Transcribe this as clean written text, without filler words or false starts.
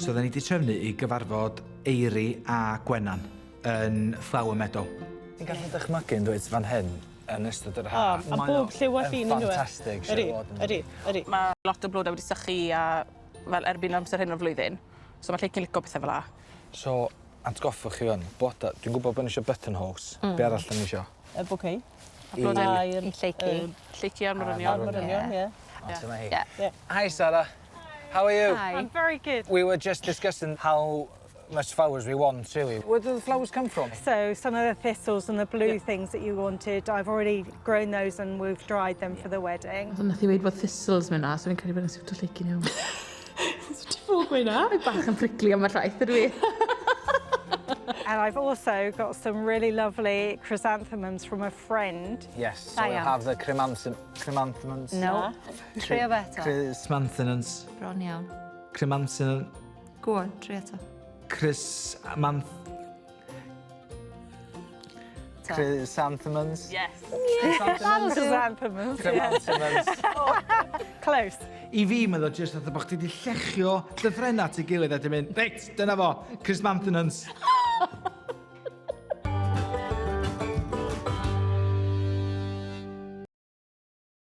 So, oedden ni wedi trefnu i gyfarfod Eiri a Gwenan yn Flower Meadow. Ti'n gallu dychmygu yn dweud fan hyn yn ystod yr haf? A bob lliw a llun yn dweud. Ffantastig. Ydy. Mae lot o blodau wedi sychu a fel erbyn amser hyn o'r flwyddyn. So mae lleic yn licio bethau fel la. So, atgoffwch chi yn, blodau. Dwi'n gwybod bod ni eisiau buttonholes. Be arall yn eisiau? Y bouquet. I lleicu. Lluchio ar morynion. Dyna hi. Hi, Sarah. How are you? Hi. I'm very good. We were just discussing how much flowers we want, really. Where do the flowers come from? So some of the thistles and the blue things that you wanted, I've already grown those and we've dried them for the wedding. Nath i weid bod thistles mewn na, so fi'n credu bod yn siwt o lleicu nhw. Ti'n ffwg gweud na? Bach yn pricli am y llaeth ydw i. And I've also got some really lovely chrysanthemums from a friend. Yes, so we'll have the chrysanthemums. No. Trio beth o. Chrysanthemums. Bron iawn. Chrysanthemums. Go on, trio to. Chrysanthemums. Chrysanthemums. Yes. Chrysanthemums. Chrysanthemums. Close. I fi, meddwl jyst oedd bod chdi wedi llechio llythrenau at ei gilydd a di mynd, reit, dyna fo, chrysanthemums.